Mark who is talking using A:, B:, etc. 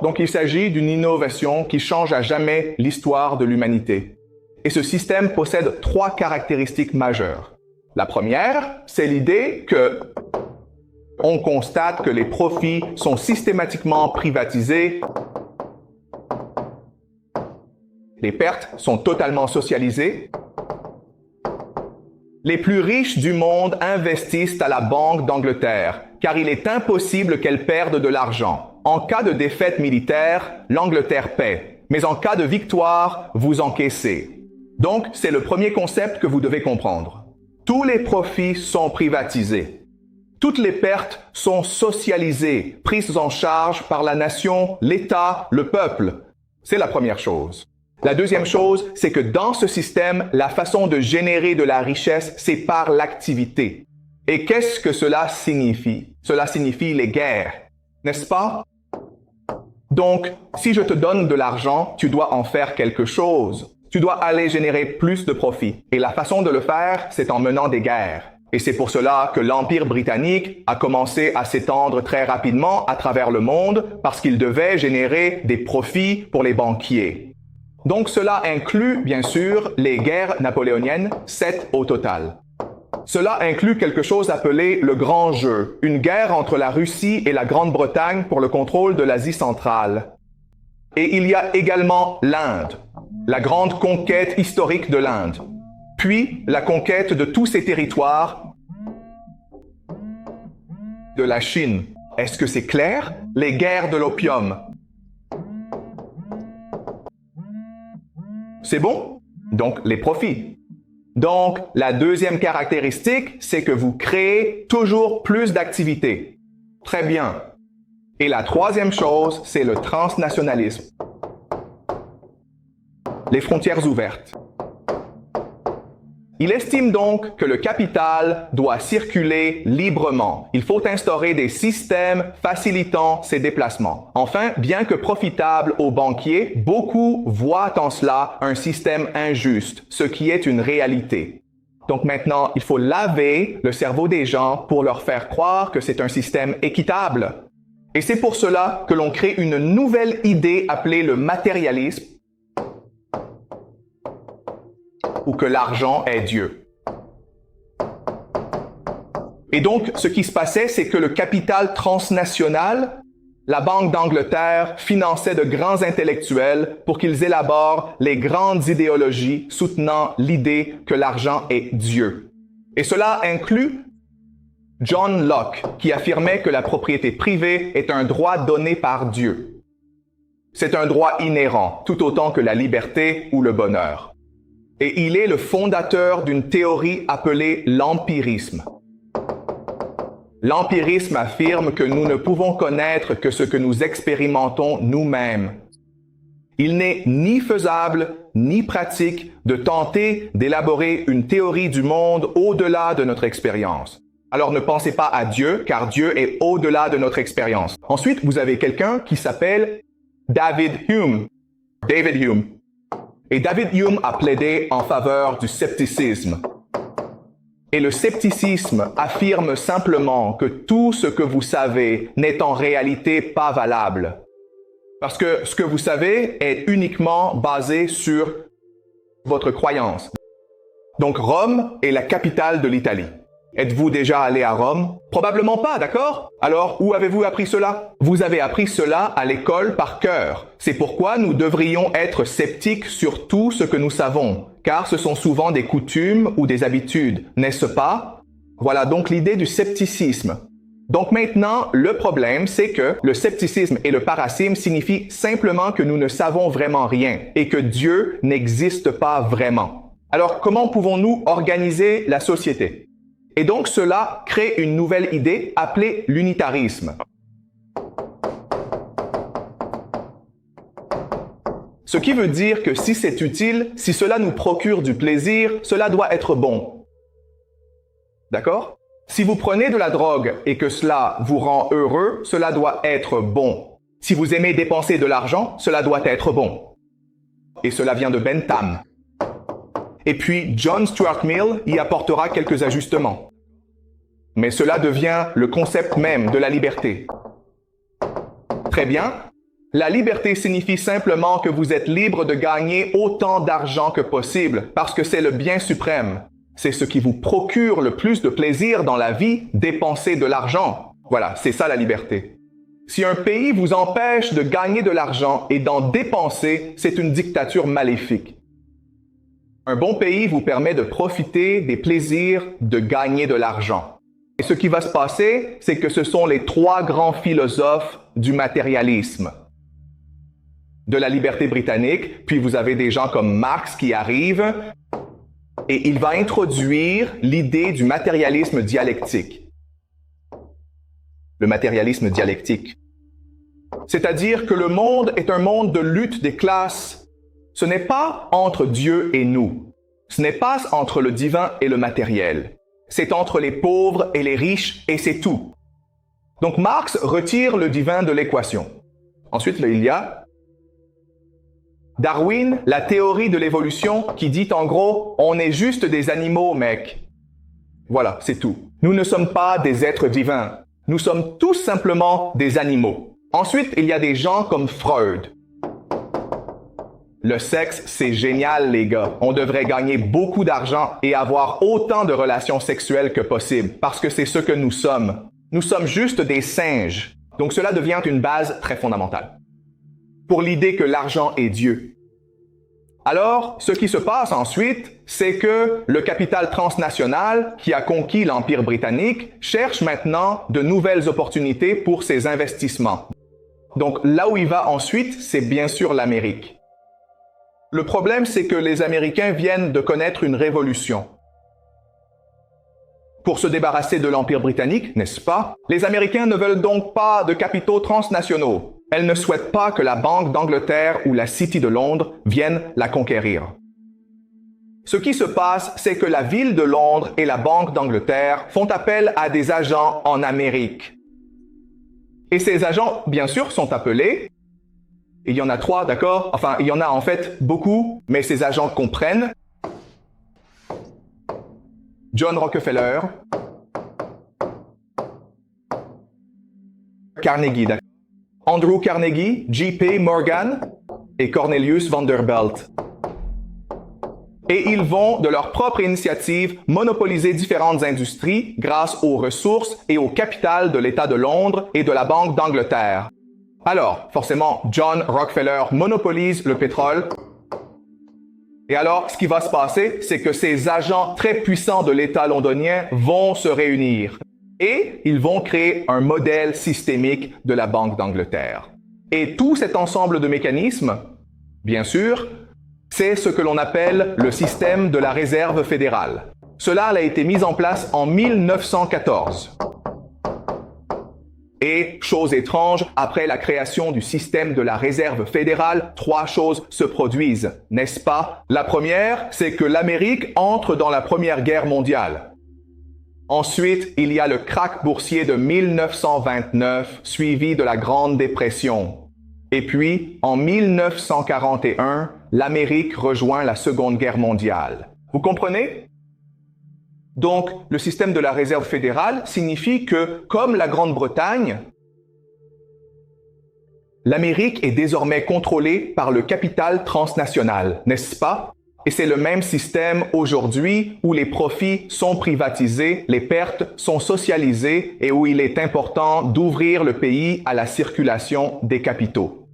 A: Donc il s'agit d'une innovation qui change à jamais l'histoire de l'humanité. Et ce système possède 3 caractéristiques majeures. La première, c'est l'idée que on constate que les profits sont systématiquement privatisés, les pertes sont totalement socialisées, les plus riches du monde investissent à la Banque d'Angleterre, car il est impossible qu'elle perde de l'argent. En cas de défaite militaire, l'Angleterre paie, mais en cas de victoire, vous encaissez. Donc, c'est le premier concept que vous devez comprendre. Tous les profits sont privatisés. Toutes les pertes sont socialisées, prises en charge par la nation, l'État, le peuple. C'est la première chose. La deuxième chose, c'est que dans ce système, la façon de générer de la richesse, c'est par l'activité. Et qu'est-ce que cela signifie? Cela signifie les guerres, n'est-ce pas? Donc, si je te donne de l'argent, tu dois en faire quelque chose. Tu dois aller générer plus de profit. Et la façon de le faire, c'est en menant des guerres. Et c'est pour cela que l'Empire britannique a commencé à s'étendre très rapidement à travers le monde parce qu'il devait générer des profits pour les banquiers. Donc cela inclut, bien sûr, les guerres napoléoniennes, 7 au total. Cela inclut quelque chose appelé le Grand Jeu, une guerre entre la Russie et la Grande-Bretagne pour le contrôle de l'Asie centrale. Et il y a également l'Inde, la grande conquête historique de l'Inde, puis la conquête de tous ces territoires de la Chine. Est-ce que c'est clair? Les guerres de l'opium. C'est bon? Donc, les profits. Donc, la deuxième caractéristique, c'est que vous créez toujours plus d'activités. Très bien. Et la troisième chose, c'est le transnationalisme. Les frontières ouvertes. Il estime donc que le capital doit circuler librement. Il faut instaurer des systèmes facilitant ses déplacements. Enfin, bien que profitable aux banquiers, beaucoup voient en cela un système injuste, ce qui est une réalité. Donc maintenant, il faut laver le cerveau des gens pour leur faire croire que c'est un système équitable. Et c'est pour cela que l'on crée une nouvelle idée appelée le matérialisme, ou que l'argent est Dieu. Et donc, ce qui se passait, c'est que le capital transnational, la Banque d'Angleterre finançait de grands intellectuels pour qu'ils élaborent les grandes idéologies soutenant l'idée que l'argent est Dieu. Et cela inclut John Locke, qui affirmait que la propriété privée est un droit donné par Dieu. C'est un droit inhérent, tout autant que la liberté ou le bonheur. Et il est le fondateur d'une théorie appelée l'empirisme. L'empirisme affirme que nous ne pouvons connaître que ce que nous expérimentons nous-mêmes. Il n'est ni faisable ni pratique de tenter d'élaborer une théorie du monde au-delà de notre expérience. Alors ne pensez pas à Dieu, car Dieu est au-delà de notre expérience. Ensuite, vous avez quelqu'un qui s'appelle David Hume. David Hume. Et David Hume a plaidé en faveur du scepticisme. Et le scepticisme affirme simplement que tout ce que vous savez n'est en réalité pas valable. Parce que ce que vous savez est uniquement basé sur votre croyance. Donc Rome est la capitale de l'Italie. Êtes-vous déjà allé à Rome? Probablement pas, d'accord? Alors, où avez-vous appris cela? Vous avez appris cela à l'école par cœur. C'est pourquoi nous devrions être sceptiques sur tout ce que nous savons, car ce sont souvent des coutumes ou des habitudes, n'est-ce pas? Voilà donc l'idée du scepticisme. Donc maintenant, le problème, c'est que le scepticisme et le parasime signifient simplement que nous ne savons vraiment rien et que Dieu n'existe pas vraiment. Alors, comment pouvons-nous organiser la société? Et donc cela crée une nouvelle idée appelée l'unitarisme. Ce qui veut dire que si c'est utile, si cela nous procure du plaisir, cela doit être bon. D'accord? Si vous prenez de la drogue et que cela vous rend heureux, cela doit être bon. Si vous aimez dépenser de l'argent, cela doit être bon. Et cela vient de Bentham. Et puis, John Stuart Mill y apportera quelques ajustements. Mais cela devient le concept même de la liberté. Très bien. La liberté signifie simplement que vous êtes libre de gagner autant d'argent que possible, parce que c'est le bien suprême. C'est ce qui vous procure le plus de plaisir dans la vie, dépenser de l'argent. Voilà, c'est ça la liberté. Si un pays vous empêche de gagner de l'argent et d'en dépenser, c'est une dictature maléfique. Un bon pays vous permet de profiter des plaisirs de gagner de l'argent. Et ce qui va se passer, c'est que ce sont les trois grands philosophes du matérialisme. De la liberté britannique, puis vous avez des gens comme Marx qui arrivent, et il va introduire l'idée du matérialisme dialectique. Le matérialisme dialectique. C'est-à-dire que le monde est un monde de lutte des classes. Ce n'est pas entre Dieu et nous. Ce n'est pas entre le divin et le matériel. C'est entre les pauvres et les riches, et c'est tout. Donc Marx retire le divin de l'équation. Ensuite, il y a Darwin, la théorie de l'évolution, qui dit en gros, on est juste des animaux, mec. Voilà, c'est tout. Nous ne sommes pas des êtres divins. Nous sommes tous simplement des animaux. Ensuite, il y a des gens comme Freud. Le sexe, c'est génial, les gars. On devrait gagner beaucoup d'argent et avoir autant de relations sexuelles que possible, parce que c'est ce que nous sommes. Nous sommes juste des singes. Donc cela devient une base très fondamentale pour l'idée que l'argent est Dieu. Alors, ce qui se passe ensuite, c'est que le capital transnational qui a conquis l'Empire britannique cherche maintenant de nouvelles opportunités pour ses investissements. Donc là où il va ensuite, c'est bien sûr l'Amérique. Le problème, c'est que les Américains viennent de connaître une révolution. Pour se débarrasser de l'Empire britannique, n'est-ce pas? Les Américains ne veulent donc pas de capitaux transnationaux. Elles ne souhaitent pas que la Banque d'Angleterre ou la City de Londres viennent la conquérir. Ce qui se passe, c'est que la ville de Londres et la Banque d'Angleterre font appel à des agents en Amérique. Et ces agents, bien sûr, sont appelés. Il y en a 3, d'accord? Enfin, il y en a en fait beaucoup, mais ces agents comprennent John Rockefeller, Carnegie, d'accord? Andrew Carnegie, J.P. Morgan et Cornelius Vanderbilt. Et ils vont, de leur propre initiative, monopoliser différentes industries grâce aux ressources et au capital de l'État de Londres et de la Banque d'Angleterre. Alors, forcément, John Rockefeller monopolise le pétrole. Et alors, ce qui va se passer, c'est que ces agents très puissants de l'État londonien vont se réunir. Et ils vont créer un modèle systémique de la Banque d'Angleterre. Et tout cet ensemble de mécanismes, bien sûr, c'est ce que l'on appelle le système de la réserve fédérale. Cela a été mis en place en 1914. Et, chose étrange, après la création du système de la réserve fédérale, 3 choses se produisent, n'est-ce pas? La première, c'est que l'Amérique entre dans la Première Guerre mondiale. Ensuite, il y a le krach boursier de 1929, suivi de la Grande Dépression. Et puis, en 1941, l'Amérique rejoint la Seconde Guerre mondiale. Vous comprenez? Donc, le système de la réserve fédérale signifie que, comme la Grande-Bretagne, l'Amérique est désormais contrôlée par le capital transnational, n'est-ce pas? Et c'est le même système aujourd'hui où les profits sont privatisés, les pertes sont socialisées et où il est important d'ouvrir le pays à la circulation des capitaux.